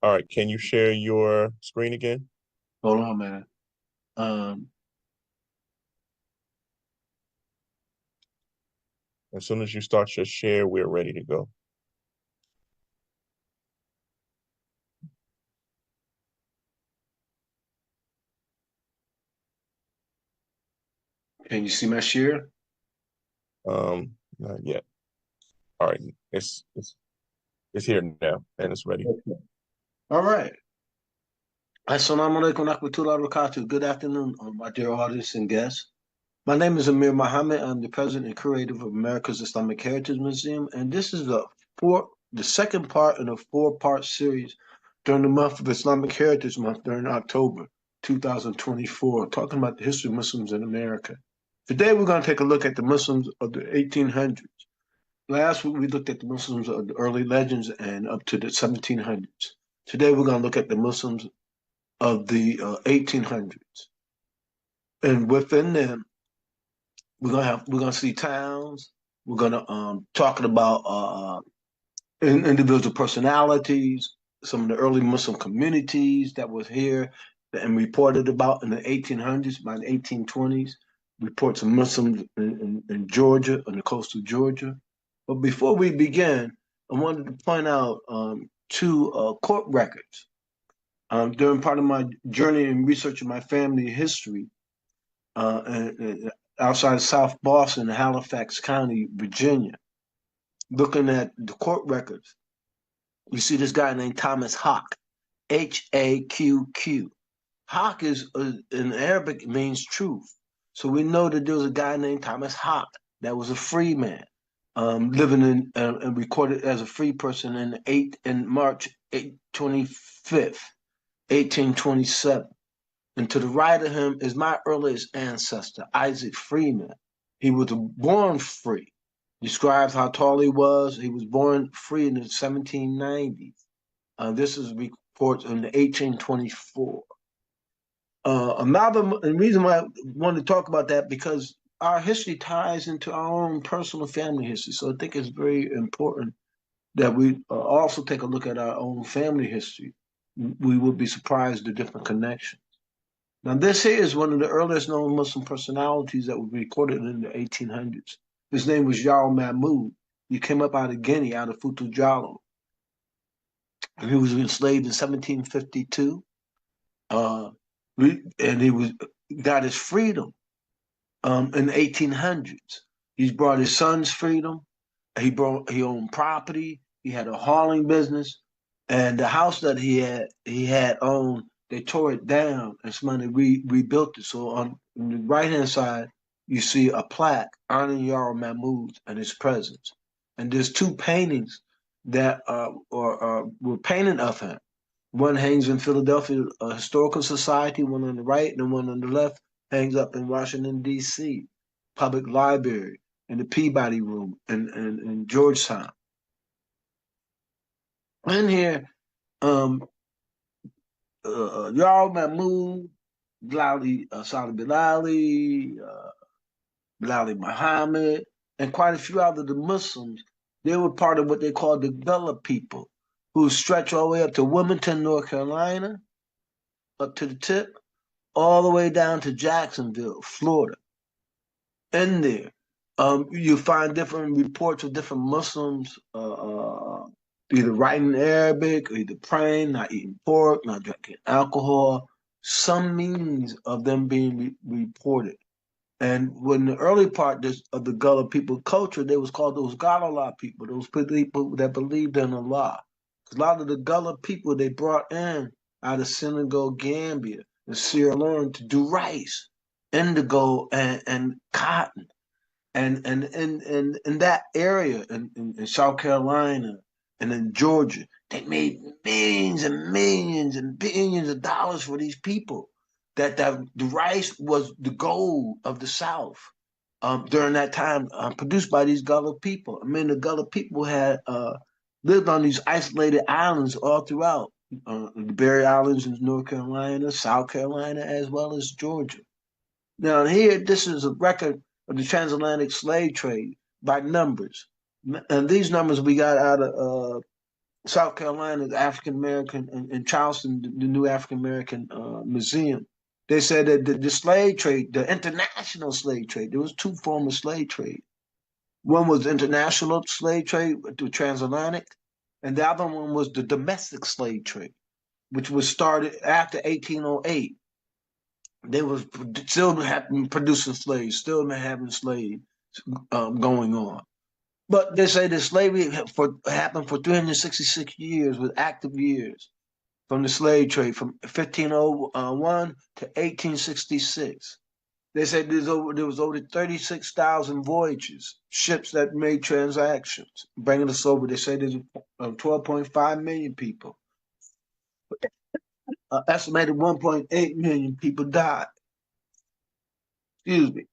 All right, can you share your screen again? Hold on, man. Um, As soon as you start your share, we're ready to go. can you see my share? Not yet. All right, it's here now and it's ready. Okay. All right. Assalamu alaikum warahmatullahi wabarakatuh. Good afternoon, my dear audience and guests. My name is Amir Muhammad. I'm the president and curator of America's Islamic Heritage Museum, and this is the second part in a four-part series during the month of Islamic Heritage Month during October 2024, talking about the history of Muslims in America. Today, we're going to take a look at the Muslims of the 1800s. Last week, we looked at the Muslims of the early legends and up to the 1700s. Today, we're going to look at the Muslims of the 1800s. And within them, we're gonna see towns. We're gonna talking about individual personalities, some of the early Muslim communities that was here and reported about in the 1800s, by the 1820s. Reports of Muslims in Georgia, on the coast of Georgia. But before we begin, I wanted to point out two court records. During part of my journey in researching my family history, outside of South Boston, Halifax County, Virginia, looking at the court records, you see this guy named Thomas Hawk, Haqq. Hawk is in Arabic means truth. So we know that there was a guy named Thomas Hawk that was a free man, living in and recorded as a free person in March 25th, 1827. And to the right of him is my earliest ancestor, Isaac Freeman. He was born free. Describes how tall he was. He was born free in the 1790s. This is reports in the 1824. Another and reason why I want to talk about that because our history ties into our own personal family history. So I think it's very important that we also take a look at our own family history. We would be surprised at the different connections. Now, this here is one of the earliest known Muslim personalities that was recorded in the 1800s. His name was Yar Mahmud. He came up out of Guinea, out of Futu Jallo. And he was enslaved in 1752. Uh, and he was got his freedom in the 1800s. He's brought his son's freedom. He owned property. He had a hauling business, and the house that he had owned, they tore it down and somebody rebuilt it. So on the right hand side, you see a plaque honoring Yara Mahmoud and his presence. And there's two paintings that were painted of him. One hangs in Philadelphia Historical Society, one on the right, and one on the left hangs up in Washington, D.C. Public Library in the Peabody Room in Georgetown. In here, Yar Mahmoud, Salih Bilali, Bilali Muhammad, and quite a few other the Muslims, they were part of what they called the Gullah people, who stretch all the way up to Wilmington, North Carolina, up to the tip, all the way down to Jacksonville, Florida. In there, you find different reports of different Muslims either writing Arabic, or either praying, not eating pork, not drinking alcohol, some means of them being reported. And when the early part of the Gullah people culture, they was called those Galala people, those people that believed in Allah. A lot of the Gullah people they brought in out of Senegal, Gambia, and Sierra Leone to do rice, indigo, and cotton. And in that area in South Carolina and in Georgia, they made millions and millions and billions of dollars for these people. That the rice was the gold of the South during that time, produced by these Gullah people. I mean, the Gullah people had lived on these isolated islands all throughout the Berry Islands in North Carolina, South Carolina, as well as Georgia. Now, here, this is a record of the transatlantic slave trade by numbers. And these numbers we got out of South Carolina, the African American, in Charleston, the new African American museum. They said that the slave trade, the international slave trade, there was two forms of slave trade. One was international slave trade through transatlantic, and the other one was the domestic slave trade, which was started after 1808. They was still having producing slaves, still having slaves going on. But they say that slavery happened for 366 years with active years from the slave trade from 1501 to 1866. They said there was over 36,000 voyages, ships that made transactions, bringing us over. They said there's 12.5 million people. Estimated 1.8 million people died. Excuse me.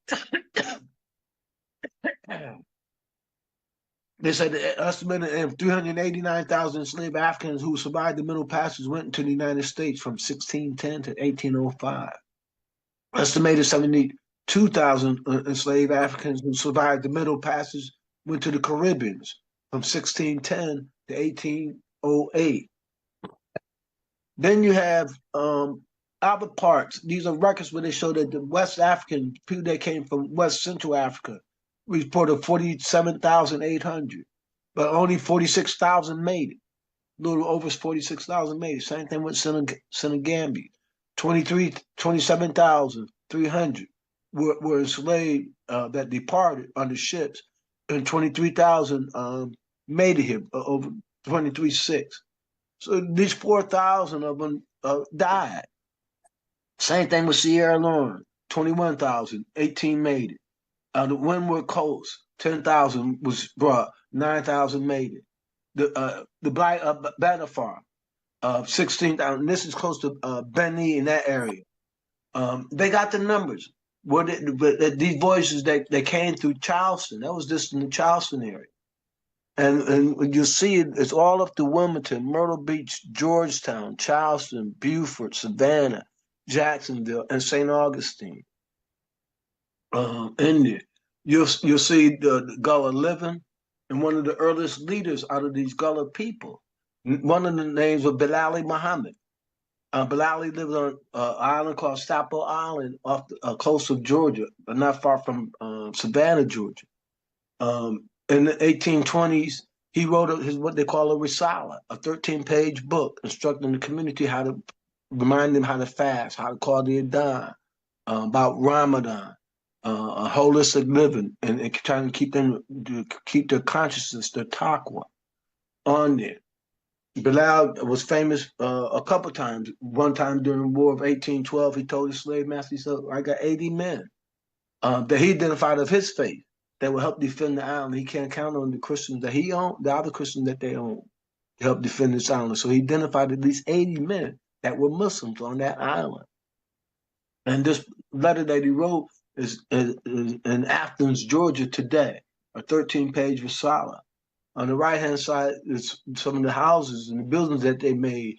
They said the estimated 389,000 enslaved Africans who survived the Middle Passage went into the United States from 1610 to 1805. Estimated 72,000 enslaved Africans who survived the Middle Passage went to the Caribbean from 1610 to 1808. Then you have other parts. These are records where they show that the West African people that came from West Central Africa reported 47,800, but only 46,000 made it. A little over 46,000 made it. Same thing with Senegambia. 27,300 were enslaved that departed on the ships, and 23,000 made it here, over 23.6. So these 4,000 of them died. Same thing with Sierra Leone, 21,000, 18 made it. The Windward Coast, 10,000 was brought, 9,000 made it. The Black Banafar, 16,000. This is close to Beni in that area. They got the numbers. These voyages they came through Charleston. That was just in the Charleston area. And you see it's all up to Wilmington, Myrtle Beach, Georgetown, Charleston, Beaufort, Savannah, Jacksonville, and St. Augustine. In there, you'll see the Gullah living, and one of the earliest leaders out of these Gullah people. One of the names was Bilali Muhammad. Bilali lived on an island called Stapo Island off the coast of Georgia, but not far from Savannah, Georgia. In the 1820s, he wrote what they call a Risala, a 13-page book instructing the community how to remind them how to fast, how to call the Adhan, about Ramadan, holistic living, and trying to keep their consciousness, their taqwa, on there. Bilal was famous a couple times. One time during the War of 1812, he told his slave master, he said, I got 80 men that he identified of his faith that will help defend the island. He can't count on the Christians that he owned, the other Christians that they owned, to help defend this island. So he identified at least 80 men that were Muslims on that island. And this letter that he wrote is in Athens, Georgia today, a 13-page Risala. On the right-hand side is some of the houses and the buildings that they made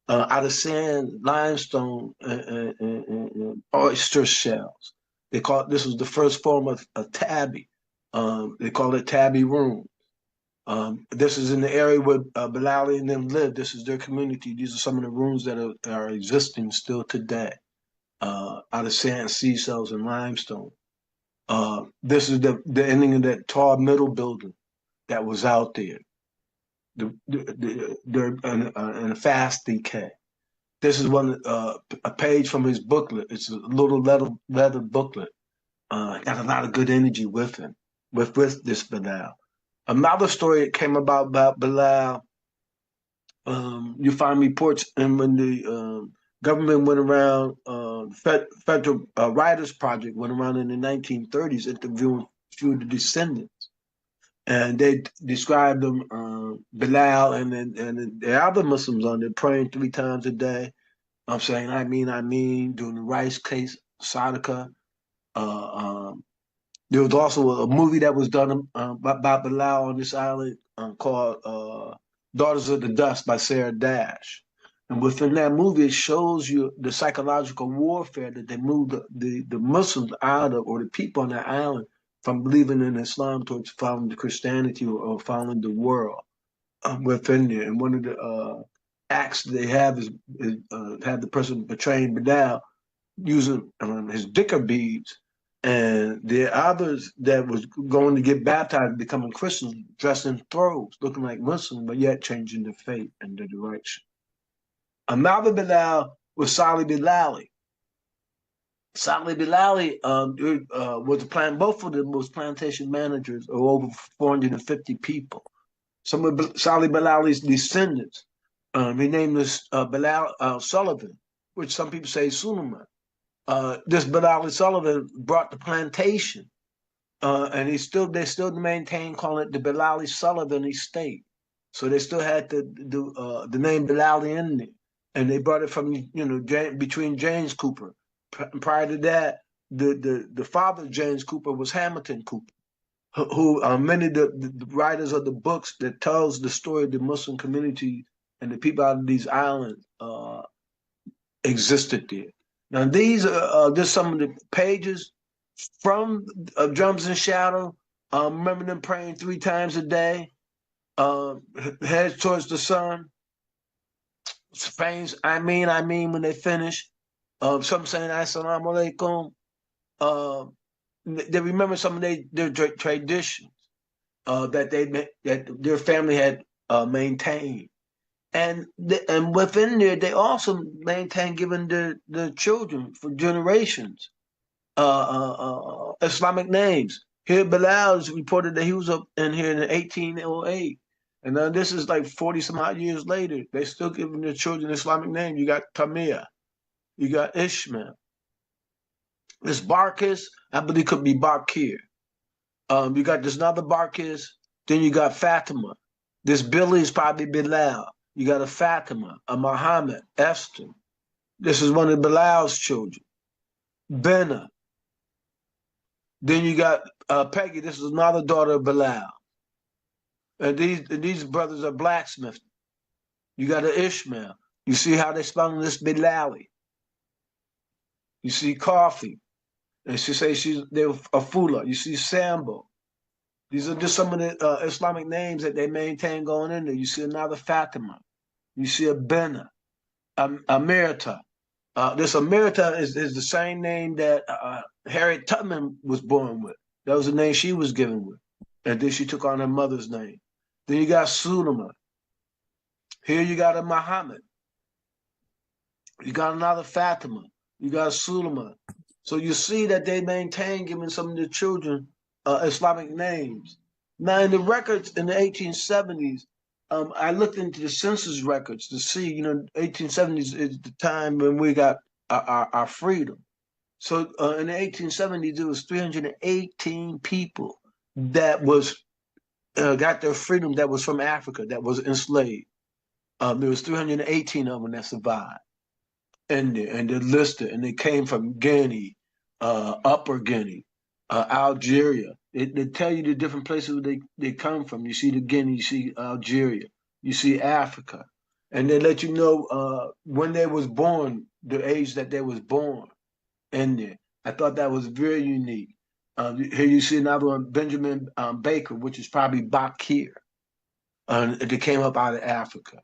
out of sand, limestone, and oyster shells. This was the first form of tabby. They call it tabby room. This is in the area where Bilali and them lived. This is their community. These are some of the rooms that are existing still today, out of sand, seashells, and limestone. This is the ending of that tall middle building that was out there. They're in a fast decay. This is a page from his booklet. It's a little leather booklet. Got a lot of good energy with him, with this Bilal. Another story that came about Bilal, you find reports, and when the government went around, Federal Writers Project went around in the 1930s interviewing a few of the descendants. And they described them, Bilal and the other Muslims on there praying 3 times a day. I'm saying, I mean, doing the rice case, Sadaqah. There was also a movie that was done by Bilal on this island called Daughters of the Dust by Sarah Dash. And within that movie, it shows you the psychological warfare that they moved the Muslims out of, or the people on that island, from believing in Islam towards following the Christianity or following the world. within there. And one of the acts they have is have the person betraying Bilal using his dhikr beads. And the others that was going to get baptized, becoming Christians, dressed in throws, looking like Muslims, but yet changing their faith and their direction. Another Bilal was Salih Bilali. Salih Bilali was a plant. Both of them was plantation managers of over 450 people. Some of Salih Bilali's descendants. He named this Bilal Sullivan, which some people say Suleiman. This Bilal Sullivan brought the plantation, and they still maintain calling it the Bilal Sullivan estate. So they still had the name Bilali in there, and they brought it from between James Cooper. Prior to that, the father of James Cooper was Hamilton Cooper, who many of the writers of the books that tells the story of the Muslim community and the people out of these islands existed there. Now these are just some of the pages from Drums and Shadow. Remember them praying 3 times a day, heads towards the sun. Spain's I mean when they finish. Some saying Assalamu alaikum. They remember some of their traditions that their family had maintained. And within there, they also maintain giving the children for generations Islamic names. Here, Bilal is reported that he was up in here in 1808. And then this is like 40 some odd years later. They still giving their children Islamic names. You got Tamir, you got Ishmael. This Barkis, I believe could be Barkir. You got this another Barkis, then you got Fatima. This Billy is probably Bilal. You got a Fatima, a Muhammad, Esther. This is one of Bilal's children. Benna. Then you got Peggy. This is another daughter of Bilal. And these brothers are blacksmiths. You got an Ishmael. You see how they spelling this Bilali. You see Coffee. And she says they're a Fula. You see Sambo. These are just some of the Islamic names that they maintain going in there. You see another Fatima. You see a Benna, Amirta. This Amirta is the same name that Harriet Tubman was born with. That was the name she was given with. And then she took on her mother's name. Then you got Suleiman. Here you got a Muhammad. You got another Fatima. You got Suleiman. So you see that they maintain giving some of the children Islamic names. Now in the records in the 1870s, I looked into the census records to see, 1870s is the time when we got our freedom. So in the 1870s, there was 318 people that was got their freedom that was from Africa, that was enslaved. There was 318 of them that survived. And they're listed, and they came from Guinea, Upper Guinea, Algeria. They tell you the different places they come from. You see the Guinea, you see Algeria, you see Africa, and they let you know when they was born, the age that they was born in there. I thought that was very unique. Here you see another one, Benjamin Baker, which is probably Bakir. They came up out of Africa.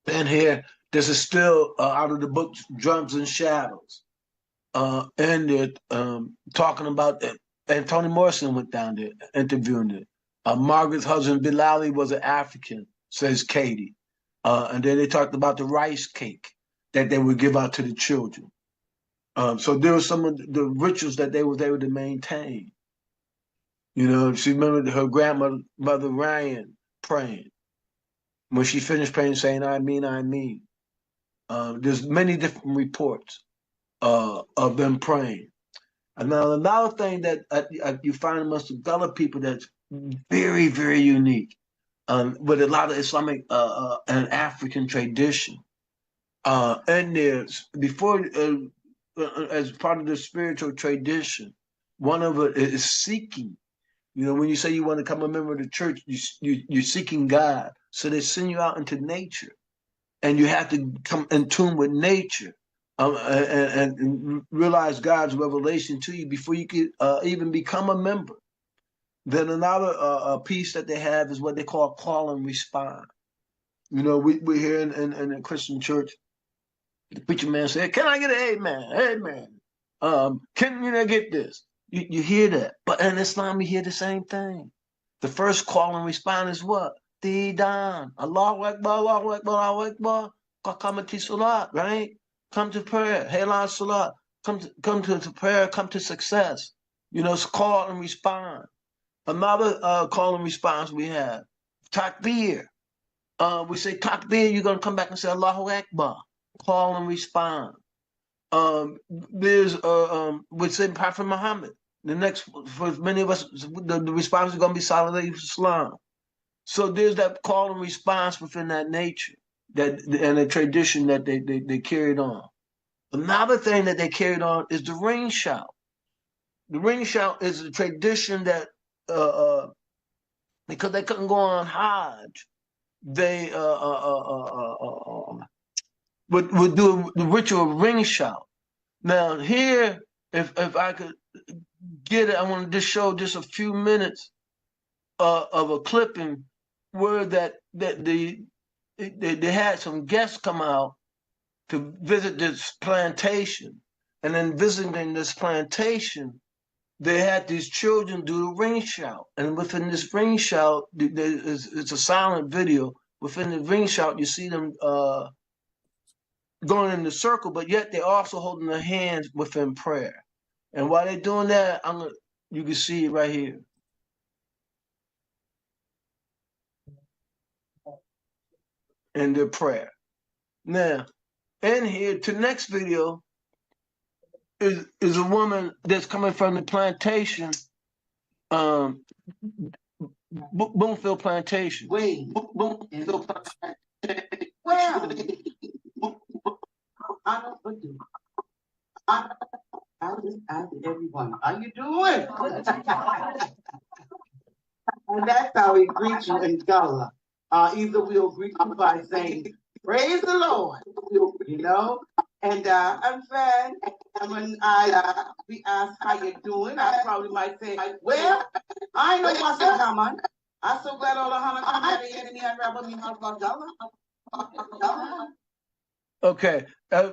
And here, this is still out of the book Drums and Shadows. And they're talking about it. And Toni Morrison went down there interviewing it. Margaret's husband Bilali was an African, says Katie. And then they talked about the rice cake that they would give out to the children. So there were some of the rituals that they was able to maintain. She remembered her grandmother Ryan praying. When she finished praying, saying, I mean. There's many different reports of them praying. And now another thing that you find amongst the Gullah people that's very, very unique with a lot of Islamic and African tradition. And there's, before, as part of the spiritual tradition, one of it is seeking. When you say you want to become a member of the church, you're seeking God. So they send you out into nature. And you have to come in tune with nature and realize God's revelation to you before you could even become a member. Then another piece that they have is what they call call and respond. You know, we hear in a Christian church, the preacher man said, "Can I get an amen? Amen. Can you get this?" You hear that, but in Islam you hear the same thing. The first call and respond is what? Didan. Allahu Akbar, Allahu Akbar, Allahu Akbar. Qakamati Salat, right? Come to prayer. Hayla Salat. Come to prayer, come to success. You know, it's call and respond. Another call and response we have. Takbir. We say takbir, you're gonna come back and say Allahu Akbar. Call and respond. There's we say Prophet Muhammad. The next, for many of us, the response is going to be Salat Islam. So there's that call and response within that nature, that and a tradition that they carried on. Another thing that they carried on is the ring shout. The ring shout is a tradition that because they couldn't go on Hajj, they would do the ritual ring shout. Now here, if I could get it, I want to just show just a few minutes of a clipping where that they had some guests come out to visit this plantation, and then visiting this plantation, they had these children do the ring shout, and within this ring shout, it's a silent video. Within the ring shout, you see them going in the circle, but yet they're also holding their hands within prayer. And while they're doing that, you can see it right here. In their prayer. Now, in here, to the next video is a woman that's coming from the plantation, Bloomfield Plantation. Wait, Bloomfield Plantation. well, I don't do. I just asked everyone, how you doing? And that's how we greet you in Gullah. Either we'll greet you by saying, praise the Lord, you know? And I'm fine. And when I be asked how you doing, I probably might say, well, I know what's going on. I'm so glad all the Hana enemy and rabbi me Gullah. Okay,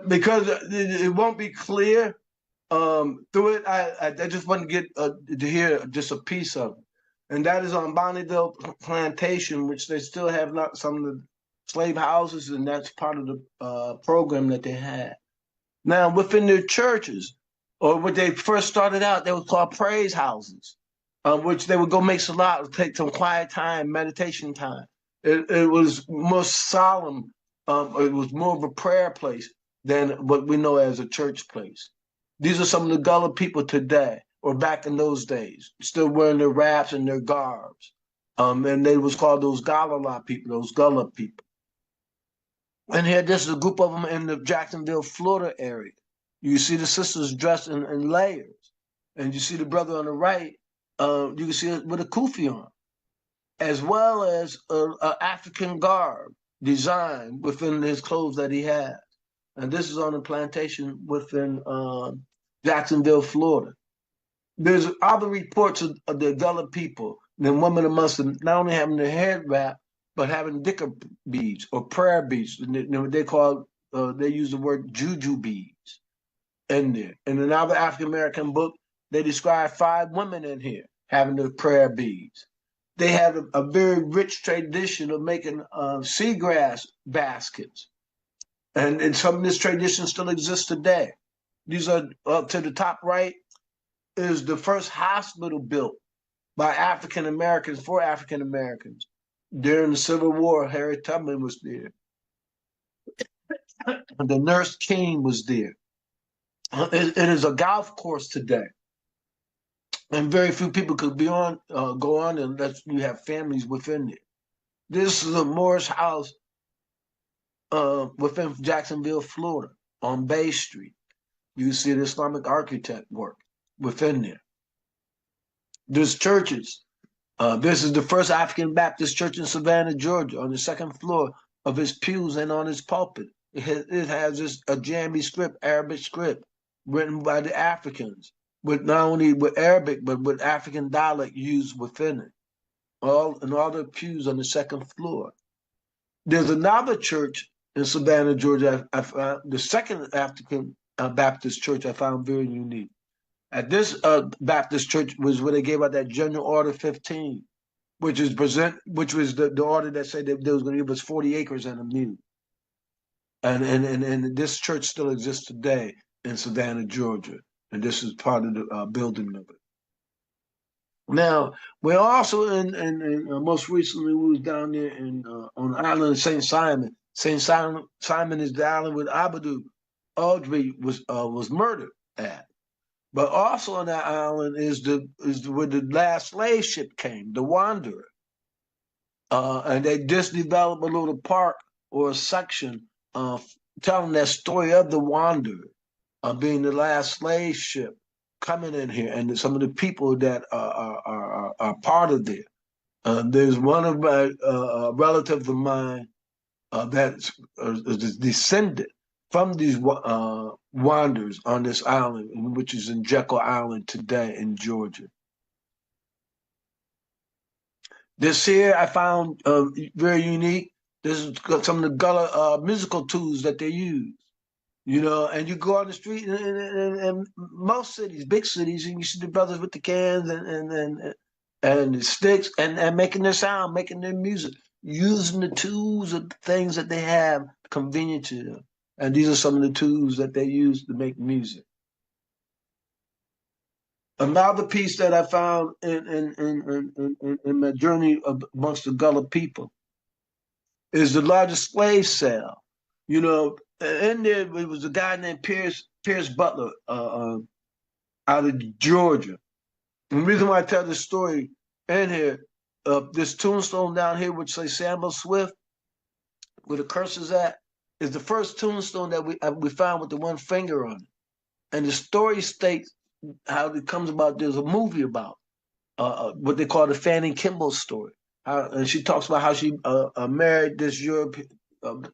because it won't be clear through it, I just want to get to hear just a piece of it. And that is on Bonneville Plantation, which they still have not some of the slave houses, and that's part of the program that they had. Now, within their churches, or when they first started out, they were called praise houses, which they would go make salat, take some quiet time, meditation time. It was more solemn. It was more of a prayer place than what we know as a church place. These are some of the Gullah people today, or back in those days, still wearing their wraps and their garbs. And they was called those Gullah people, those Gullah people. And here, this is a group of them in the Jacksonville, Florida area. You see the sisters dressed in layers. And you see the brother on the right, you can see it with a kufi on, as well as an African garb design within his clothes that he has. And this is on a plantation within Jacksonville, Florida. There's other reports of the Gullah people, the women of Muslims, not only having their head wrap, but having dhikr beads or prayer beads. They call, they use the word juju beads in there. In another African American book, they describe 5 women in here having the prayer beads. They have a very rich tradition of making seagrass baskets. And some of this tradition still exists today. These are up to the top right is the first hospital built by African Americans for African Americans. During the Civil War, Harriet Tubman was there. The Nurse King was there. It is a golf course today. And very few people could go on unless you have families within it. This is a Morris house within Jacksonville, Florida, on Bay Street. You see the Islamic architect work within there. There's churches. This is the first African Baptist church in Savannah, Georgia, on the 2nd floor of its pews and on its pulpit. It has this Ajami script, Arabic script, written by the Africans with not only with Arabic, but with African dialect used within it. All the pews on the second floor. There's another church in Savannah, Georgia. I found the second African Baptist church I found very unique. At this Baptist church was where they gave out that General Order 15, which was the order that said that there was going to give us 40 acres and a mule. And this church still exists today in Savannah, Georgia, and this is part of the building of it. Now we're also in most recently we was down there on the island of Saint Simon. Saint Simon is the island where Amadou Audrey was murdered at. But also on that island is where the last slave ship came, the Wanderer. And they just developed a little park or a section telling that story of the Wanderer being the last slave ship coming in here, and some of the people that are part of it. There's one of my relatives of mine that's descended from these wanderers on this island, which is in Jekyll Island today in Georgia. This here I found very unique. This is some of the Gullah musical tools that they use. You know, and you go on the street in most cities, big cities, and you see the brothers with the cans and the sticks and making their sound, making their music, using the tools of the things that they have convenient to them. And these are some of the tools that they use to make music. Another piece that I found in my journey amongst the Gullah people is the largest slave cell. You know, in there, it was a guy named Pierce Butler out of Georgia. And the reason why I tell this story in here, this tombstone down here, which says Sambo Swift, where the curse is at, is the first tombstone that we found with the one finger on it. And the story states how it comes about. There's a movie about what they call the Fanny Kimball story. And she talks about how she married this European,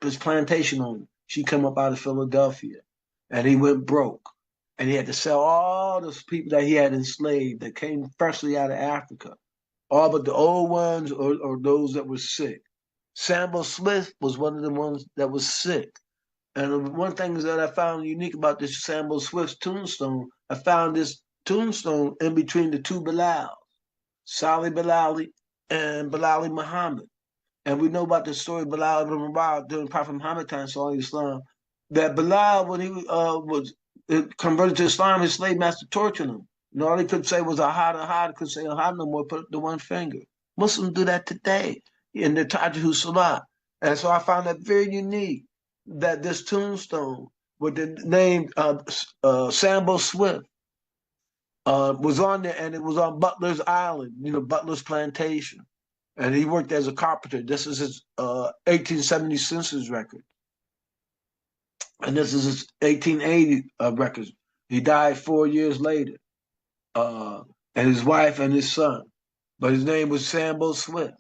this plantation owner. She came up out of Philadelphia, and he went broke, and he had to sell all those people that he had enslaved that came freshly out of Africa, all but the old ones or those that were sick. Sambo Smith was one of the ones that was sick. And one thing that I found unique about this Sambo Swift's tombstone, I found this tombstone in between the two Bilals, Salih Bilali and Bilali Muhammad. And we know about the story of Bilal ibn Rabah during Prophet Muhammad time, Sallallahu Alaihi Wasallam, that Bilal, when he was converted to Islam, his slave master tortured him. And all he could say was Ahad, could say Ahad no more, put up the one finger. Muslims do that today in the Tajihu Salah. And so I found that very unique, that this tombstone with the name Sambo Swift was on there, and it was on Butler's Island, you know, Butler's plantation. And he worked as a carpenter. This is his 1870 census record. And this is his 1880 record. He died 4 years later. And his wife and his son. But his name was Sambo Swift.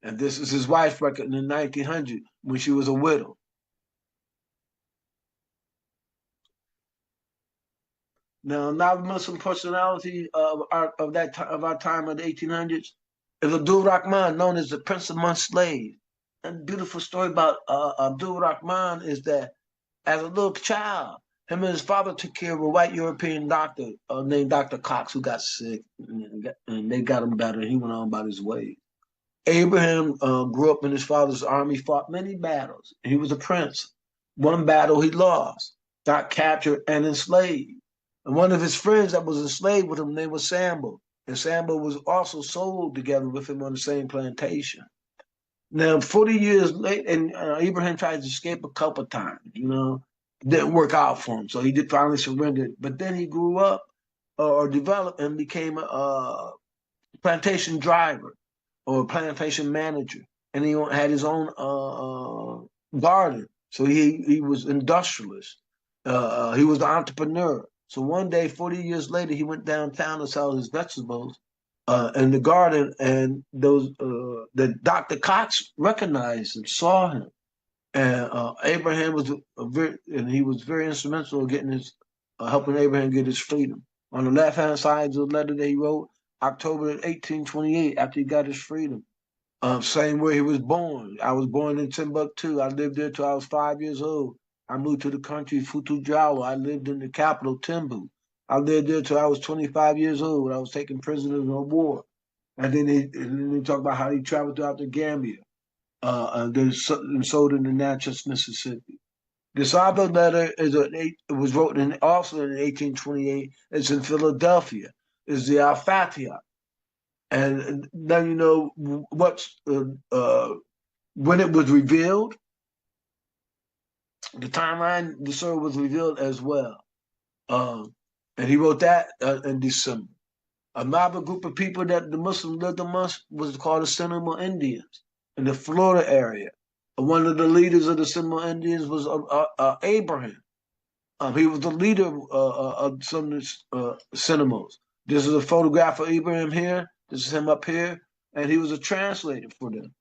And this is his wife's record in the 1900 when she was a widow. Now, another Muslim personality of our time of the 1800s is Abdul Rahman, known as the Prince Among Slaves. And the beautiful story about Abdul Rahman is that as a little child, him and his father took care of a white European doctor named Dr. Cox, who got sick, and they got him better, and he went on about his way. Abraham grew up in his father's army, fought many battles. He was a prince. One battle he lost, got captured and enslaved. And one of his friends that was enslaved with him, name was Sambo. And Sambo was also sold together with him on the same plantation. Now, 40 years later, and Abraham tried to escape a couple times, you know, didn't work out for him. So he did finally surrender. But then he grew up or developed and became a plantation driver or plantation manager. And he had his own garden. So he was industrialist. He was an entrepreneur. So one day, 40 years later, he went downtown to sell his vegetables in the garden, and the Dr. Cox recognized him, saw him, and Abraham was he was very instrumental in getting his helping Abraham get his freedom. On the left-hand side is a letter that he wrote October 1828 after he got his freedom. Saying where he was born. I was born in Timbuktu. I lived there till I was 5 years old. I moved to the country, Futu Jalo. I lived in the capital, Timbu. I lived there till I was 25 years old. I was taken prisoners of war. And then they talk about how he traveled throughout the Gambia and then sold in the Natchez, Mississippi. This other letter it was written also in 1828. It's in Philadelphia. It's the Al-Fatiha. And then you know what's when it was revealed, the timeline, the story was revealed as well. And he wrote that in December. Another group of people that the Muslims lived amongst was called the Seminole Indians in the Florida area. One of the leaders of the Seminole Indians was Abraham. He was the leader of some of the Seminoles. This is a photograph of Abraham here. This is him up here. And he was a translator for them.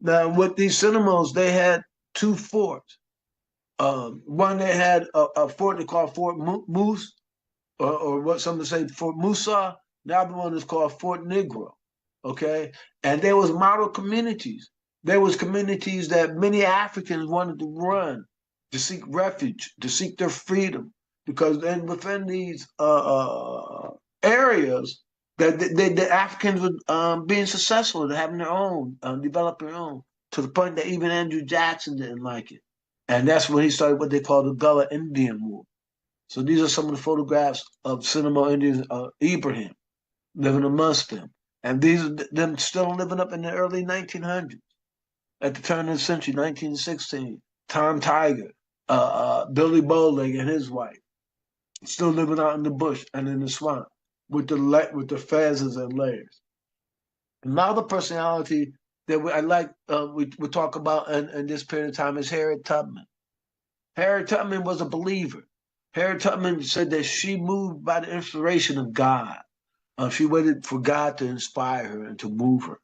Now, with these Seminoles, they had two forts. One, they had a fort they called Fort Moose, or what some say Fort Musa. The other one is called Fort Negro, okay? And there was model communities. There was communities that many Africans wanted to run to seek refuge, to seek their freedom, because then within these areas, that the Africans were being successful, having their own, developing their own, to the point that even Andrew Jackson didn't like it. And that's when he started what they call the Gullah Indian War. So these are some of the photographs of Seminole Indians, Ibrahim, living amongst them. And these are them still living up in the early 1900s, at the turn of the century, 1916. Tom Tiger, Billy Bowleg and his wife, still living out in the bush and in the swamp with the feathers and layers. Another personality that I like we talk about in this period of time is Harriet Tubman. Harriet Tubman was a believer. Harriet Tubman said that she moved by the inspiration of God. She waited for God to inspire her and to move her.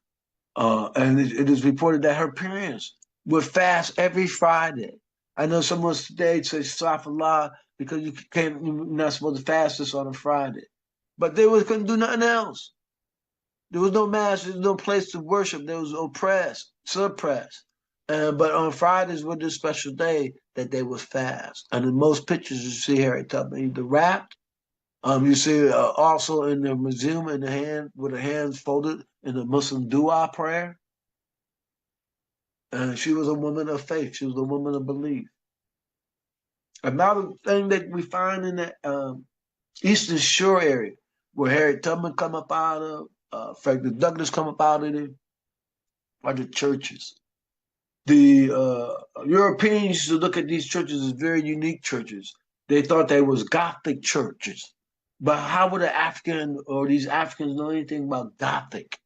And it is reported that her parents would fast every Friday. I know someone today says Safallah because you're not supposed to fast this on a Friday. But they couldn't do nothing else. There was no mass, there was no place to worship. There was oppressed, suppressed. But on Fridays was this special day that they would fast. And in most pictures you see Harriet Tubman either wrapped. You see also in the museum in the hand with her hands folded in the Muslim dua prayer. And she was a woman of faith. She was a woman of belief. Another thing that we find in the Eastern Shore area, where Harriet Tubman come up out of, Frederick Douglass come up out of there, are the churches. The Europeans used to look at these churches as very unique churches. They thought they was Gothic churches. But how would an African or these Africans know anything about Gothic?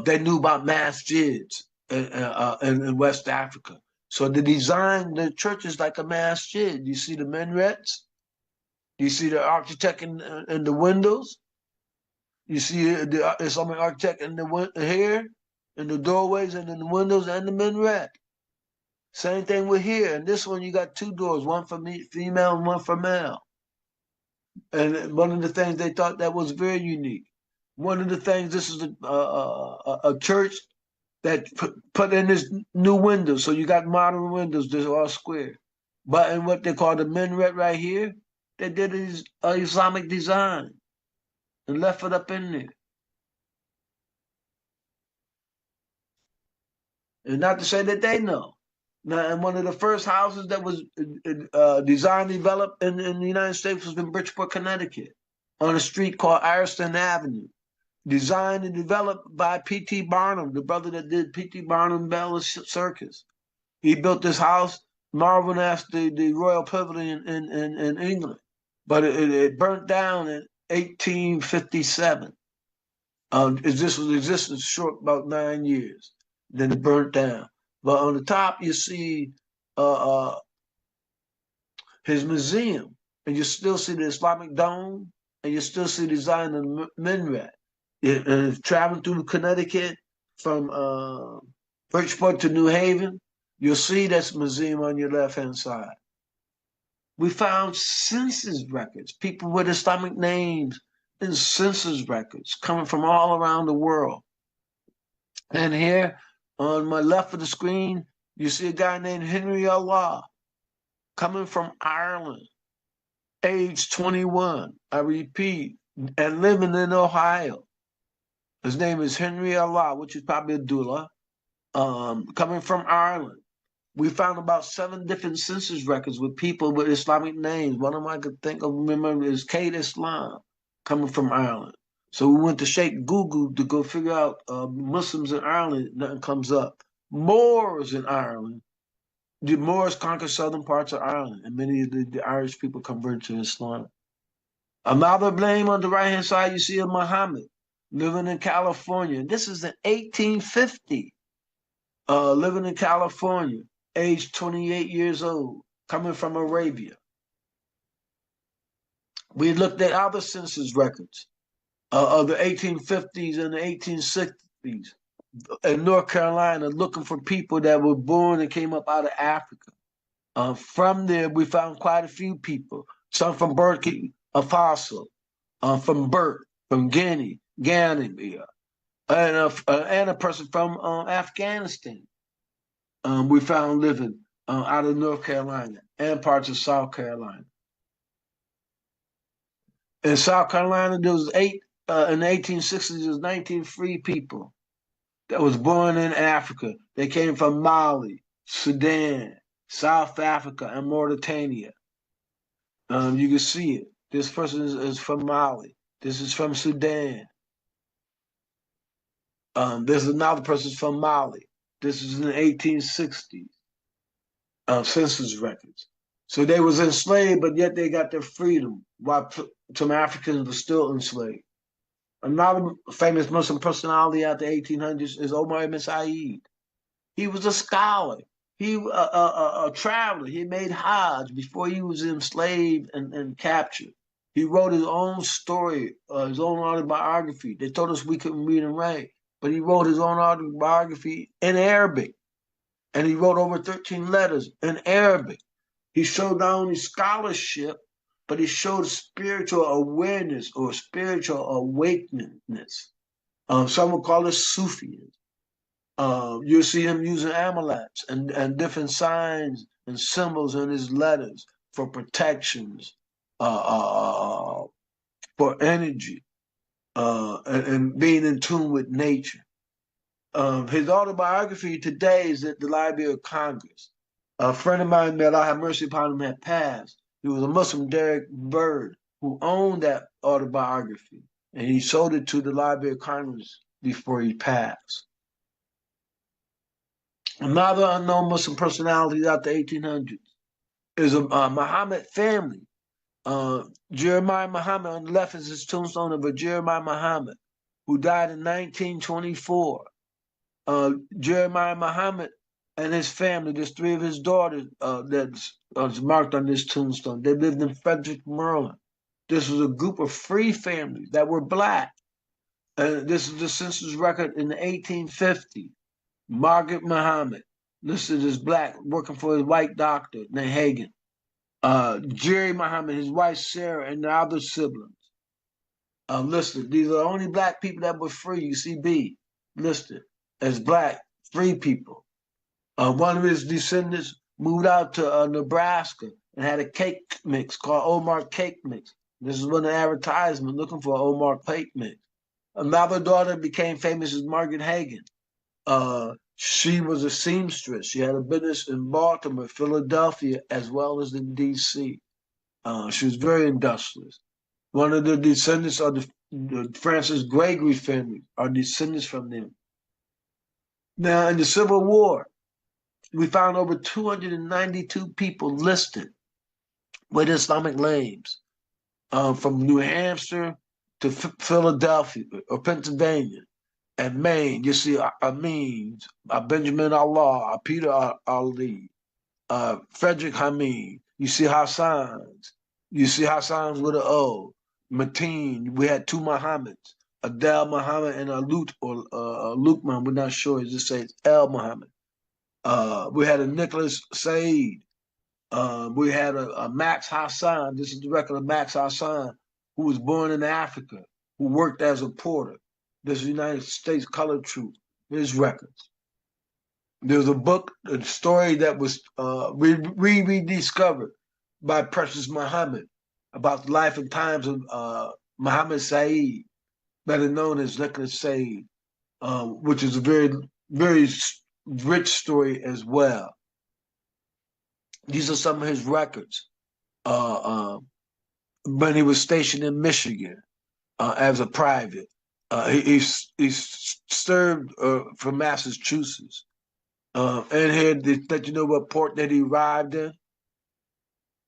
They knew about masjids in West Africa. So they designed the churches like a masjid. You see the minarets? You see the architect in the windows? You see the Islamic architect in the here, in the doorways and in the windows and the minaret. Same thing with here. And this one, you got two doors, one for female and one for male. And one of the things they thought that was very unique. One of the things, this is a church that put in this new windows. So you got modern windows, they're all square. But in what they call the minaret right here, they did this Islamic design and left it up in there. And not to say that they know. Now, and one of the first houses that was designed and developed in the United States was in Bridgeport, Connecticut, on a street called Ireston Avenue. Designed and developed by P.T. Barnum, the brother that did P.T. Barnum Bell Circus. He built this house, marveling after the Royal Pavilion in England. But it burnt down in 1857. This was existence short about 9 years. Then it burnt down. But on the top, you see his museum, and you still see the Islamic dome, and you still see the design of the minaret. Traveling through Connecticut from Bridgeport to New Haven, you'll see this museum on your left-hand side. We found census records, people with Islamic names in census records coming from all around the world. And here on my left of the screen, you see a guy named Henry Allah coming from Ireland, age 21. I repeat, and living in Ohio. His name is Henry Allah, which is probably Abdullah, coming from Ireland. We found about 7 different census records with people with Islamic names. One of them I could think of, remember, is Kate Islam, coming from Ireland. So we went to Sheikh Google to go figure out Muslims in Ireland. Nothing comes up. Moors in Ireland. The Moors conquered southern parts of Ireland, and many of the Irish people converted to Islam. Another name on the right-hand side, you see Muhammad, living in California. This is in 1850, living in California, age 28 years old, coming from Arabia. We looked at other census records of the 1850s and the 1860s in North Carolina, looking for people that were born and came up out of Africa. From there, we found quite a few people, some from Burkina Faso, from Burt, from Guinea, Gambia, and a person from Afghanistan. We found living out of North Carolina and parts of South Carolina. In South Carolina, there was in the 1860s, there was 19 free people that was born in Africa. They came from Mali, Sudan, South Africa, and Mauritania. You can see it. This person is from Mali. This is from Sudan. There's another person from Mali. This is in the 1860s. Census records. So they was enslaved, but yet they got their freedom, while some Africans were still enslaved. Another famous Muslim personality out the 1800s is Omar ibn Said. He was a scholar. He a traveler. He made Hajj before he was enslaved and captured. He wrote his own story, his own autobiography. They told us we couldn't read and write, but he wrote his own autobiography in Arabic. And he wrote over 13 letters in Arabic. He showed not only scholarship, but he showed spiritual awareness or spiritual awakenedness. Some would call it Sufism. You'll see him using amulets and different signs and symbols in his letters for protections, for energy, and being in tune with nature. His autobiography today is at the Library of Congress. A friend of mine, may Allah have mercy upon him, had passed. He was a Muslim, Derek Bird, who owned that autobiography, and he sold it to the Library of Congress before he passed. Another unknown Muslim personality out the 1800s is a Muhammad family. Jeremiah Muhammad, on the left is his tombstone of a Jeremiah Muhammad, who died in 1924. Jeremiah Muhammad and his family, there's 3 of his daughters that's marked on this tombstone. They lived in Frederick, Maryland. This was a group of free families that were Black. This is the census record in the 1850s. Margaret Muhammad, listed as Black, working for his white doctor named Hagen. Jerry Muhammad, his wife Sarah, and the other siblings listed. These are the only Black people that were free. You see B listed as Black free people. One of his descendants moved out to Nebraska and had a cake mix called Omar Cake Mix. This is one of the advertisements looking for Omar Cake Mix. Another daughter became famous as Margaret Hagen. She was a seamstress. She had a business in Baltimore, Philadelphia, as well as in D.C. She was very industrious. One of the descendants of the Francis Gregory family are descendants from them. Now, in the Civil War, we found over 292 people listed with Islamic names, from New Hampshire to Philadelphia or Pennsylvania and Maine. You see Amin, Benjamin Allah, Peter Ali, Frederick Hamid. You see Hassans. You see Hassans with an O. Mateen. We had 2 Muhammads, Adel Muhammad and Lukman. We're not sure. It just says El Muhammad. We had a Nicholas Said. We had a Max Hassan. This is the record of Max Hassan, who was born in Africa, who worked as a porter. This is United States Colored Troop. His records. There's a book, a story that was rediscovered by Precious Muhammad about the life and times of Muhammad Said, better known as Nicholas Said, which is a very, very rich story as well. These are some of his records when he was stationed in Michigan as a private. He served for Massachusetts. And here they let you know what port that he arrived in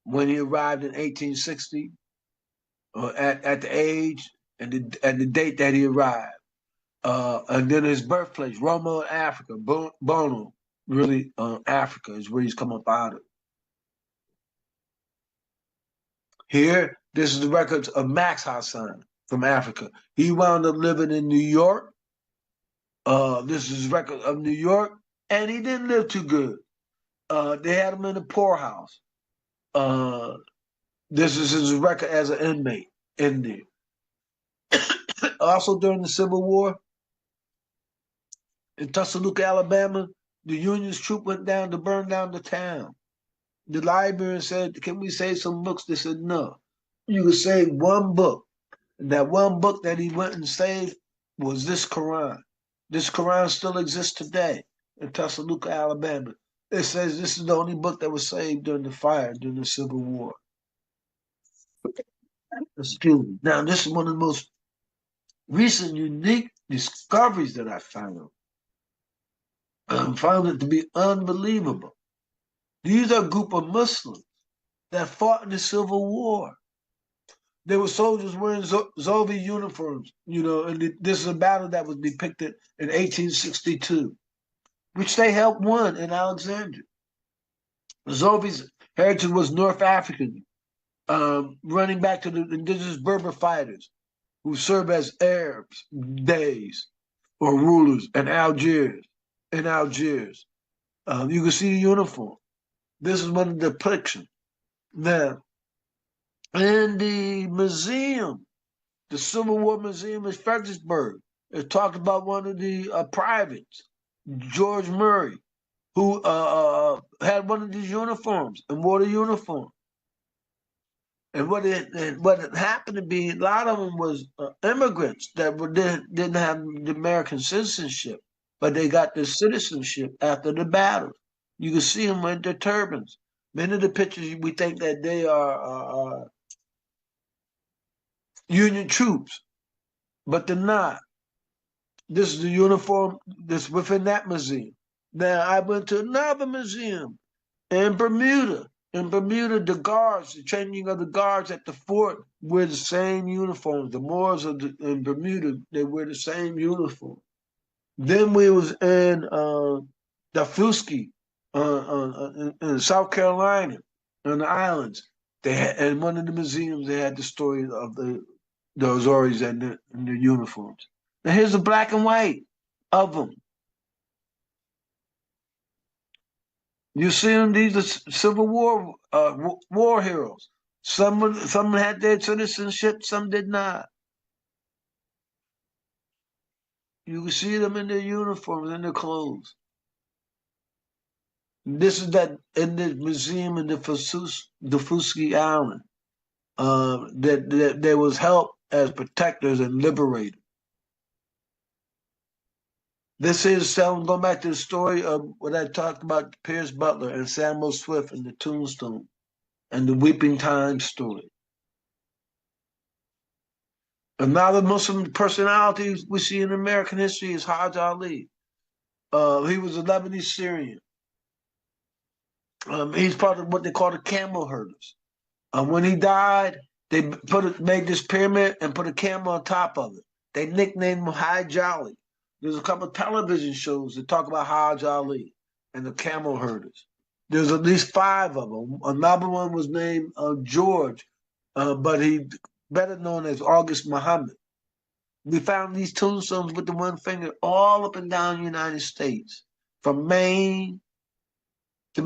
when he arrived in 1860, at the age and the date that he arrived. And then his birthplace, Roma, Africa, Bono, really Africa is where he's come up out of. Here, this is the records of Max Hassan from Africa. He wound up living in New York. This is his record of New York, and he didn't live too good. They had him in a poorhouse. This is his record as an inmate in there. Also during the Civil War, in Tuscaloosa, Alabama, the Union's troop went down to burn down the town. The librarian said, "Can we save some books?" They said, "No. You can save one book." And that one book that he went and saved was this Quran. This Quran still exists today in Tuscaloosa, Alabama. It says this is the only book that was saved during the fire, during the Civil War. Excuse me. Now, this is one of the most recent, unique discoveries that I found. I found it to be unbelievable. These are a group of Muslims that fought in the Civil War. There were soldiers wearing Zolvi uniforms, and this is a battle that was depicted in 1862, which they helped win in Alexandria. Zolvi's heritage was North African, running back to the indigenous Berber fighters who served as Arabs, Deys, or rulers in Algiers. You can see the uniform. This is one of the depictions. Now, in the museum, the Civil War Museum in Fredericksburg, it talked about one of the privates, George Murray, who had one of these uniforms and wore the uniform. And what it happened to be, a lot of them was immigrants that didn't have the American citizenship, but they got the citizenship after the battle. You can see them with their turbans. Many of the pictures, we think that they are Union troops, but they're not. This is the uniform that's within that museum. Now, I went to another museum in Bermuda. In Bermuda, the guards, the training of the guards at the fort wear the same uniforms. The Moors in Bermuda, they wear the same uniform. Then we was in Dafuski, in South Carolina, on the islands. They had, in one of the museums, they had the story of the Azoris and their uniforms. Now here's the black and white of them. You see them; these are Civil War war heroes. Some had their citizenship, some did not. You can see them in their uniforms, in their clothes. This is that in the museum in the Dafuski Island. That there was help as protectors and liberators. This is going back to the story of what I talked about, Pierce Butler and Samuel Swift and the Tombstone and the Weeping Time story. Another Muslim personality we see in American history is Hajj Ali. He was a Lebanese Syrian. He's part of what they call the camel herders. When he died, they made this pyramid and put a camel on top of it. They nicknamed him Hajj Ali. There's a couple of television shows that talk about Hajj Ali and the camel herders. There's at least 5 of them. Another one was named George, but he better known as August Muhammad. We found these tombstones with the one finger all up and down the United States, from Maine to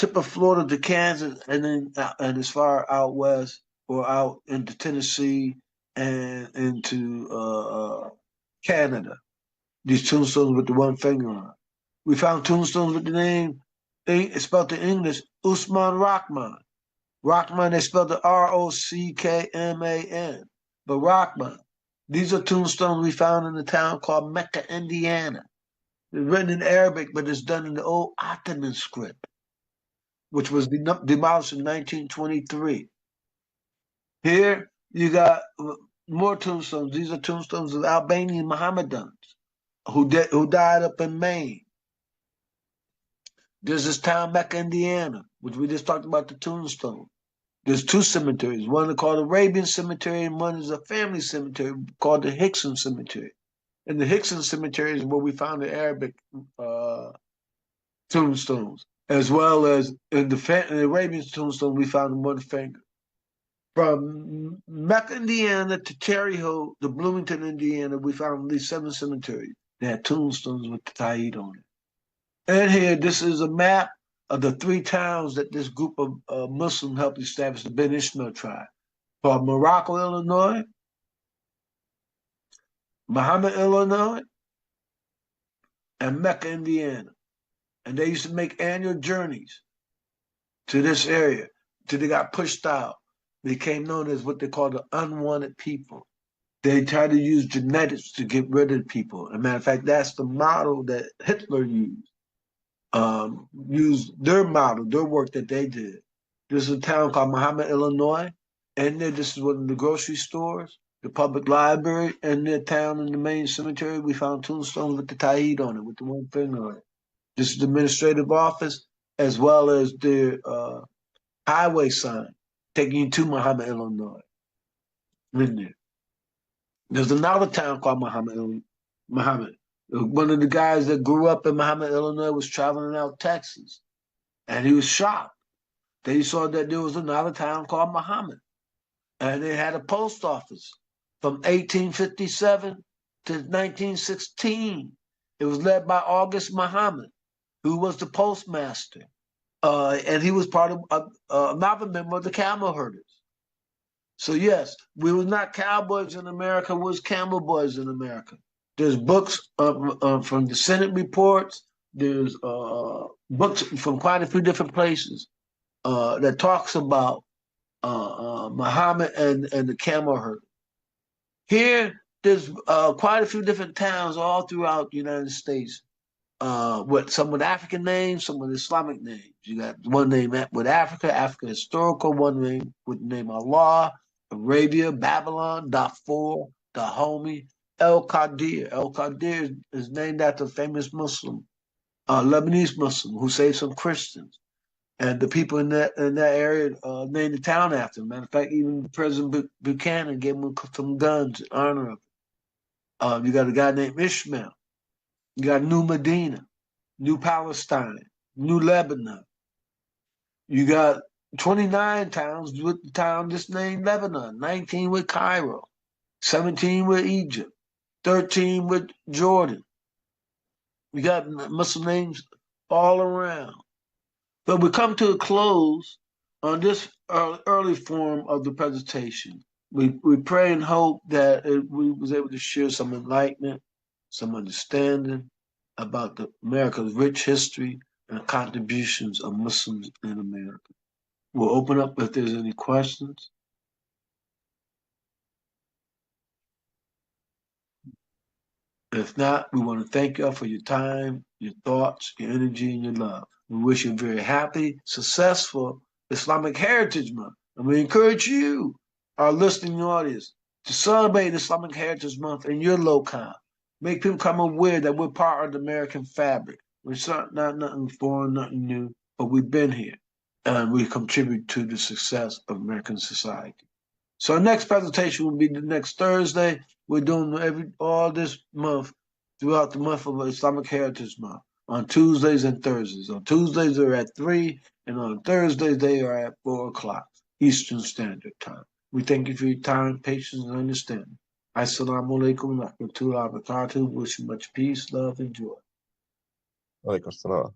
tip of Florida to Kansas, and then and as far out west or out into Tennessee and into Canada. These tombstones with the one finger on. We found tombstones with the name, it's spelled in English, Usman Rahman. Rahman, they spelled it Rockman, but Rahman. These are tombstones we found in a town called Mecca, Indiana. It's written in Arabic, but it's done in the old Ottoman script, which was demolished in 1923. Here you got more tombstones. These are tombstones of Albanian Mohammedans who died up in Maine. There's this town, Mecca, Indiana, which we just talked about the tombstone. There's two cemeteries. One is called Arabian Cemetery, and one is a family cemetery called the Hickson Cemetery. And the Hickson Cemetery is where we found the Arabic tombstones, as well as in the Arabian tombstone we found one finger. From Mecca, Indiana to Cherry Hill to Bloomington, Indiana, we found these 7 cemeteries. They had tombstones with the Taid on it. And here, this is a map of the 3 towns that this group of Muslims helped establish the Ben Ishmael tribe, called Morocco, Illinois, Muhammad, Illinois, and Mecca, Indiana. And they used to make annual journeys to this area until they got pushed out. They became known as what they call the unwanted people. They tried to use genetics to get rid of people. As a matter of fact, that's the model that Hitler used. Used their model, their work that they did. There's a town called Muhammad, Illinois, and there, this is one of the grocery stores, the public library, and their town in the main cemetery. We found tombstones with the Taid on it, with the one finger on it. This is the administrative office, as well as the highway sign taking you to Muhammad, Illinois. In there. There's another town called Muhammad. One of the guys that grew up in Muhammad, Illinois was traveling out Texas, and he was shocked. Then he saw that there was another town called Muhammad, and it had a post office from 1857 to 1916. It was led by August Muhammad, who was the postmaster, and he was part of another member of the camel herders. So yes, we were not cowboys in America, we was camel boys in America. There's books from the Senate reports. There's books from quite a few different places that talks about Muhammad and the camel herd. Here, there's quite a few different towns all throughout the United States with some with African names, some with Islamic names. You got one name with Africa historical, one name with the name Allah, Arabia, Babylon, Darfur, Dahomey, El Qadir. El Qadir is named after a famous Muslim, Lebanese Muslim, who saved some Christians. And the people in that area named the town after him. Matter of fact, even President Buchanan gave him some guns in honor of it. You got a guy named Ishmael. You got New Medina, New Palestine, New Lebanon. You got 29 towns with the town just named Lebanon, 19 with Cairo, 17 with Egypt, 13 with Jordan. We got Muslim names all around. But we come to a close on this early form of the presentation. We pray and hope that we was able to share some enlightenment, some understanding about America's rich history and the contributions of Muslims in America. We'll open up if there's any questions. If not, we want to thank you all for your time, your thoughts, your energy, and your love. We wish you a very happy, successful Islamic Heritage Month. And we encourage you, our listening audience, to celebrate Islamic Heritage Month in your locale. Make people become aware that we're part of the American fabric. We're not nothing foreign, nothing new, but we've been here. And we contribute to the success of American society. So our next presentation will be the next Thursday. We're doing all this month, throughout the month of Islamic Heritage Month, on Tuesdays and Thursdays. On Tuesdays, they're at 3, and on Thursdays, they are at 4 o'clock Eastern Standard Time. We thank you for your time, patience, and understanding. Assalamu alaikum wa rahmatullahi wa barakatuh. Wish you much peace, love, and joy. Alaikum salam.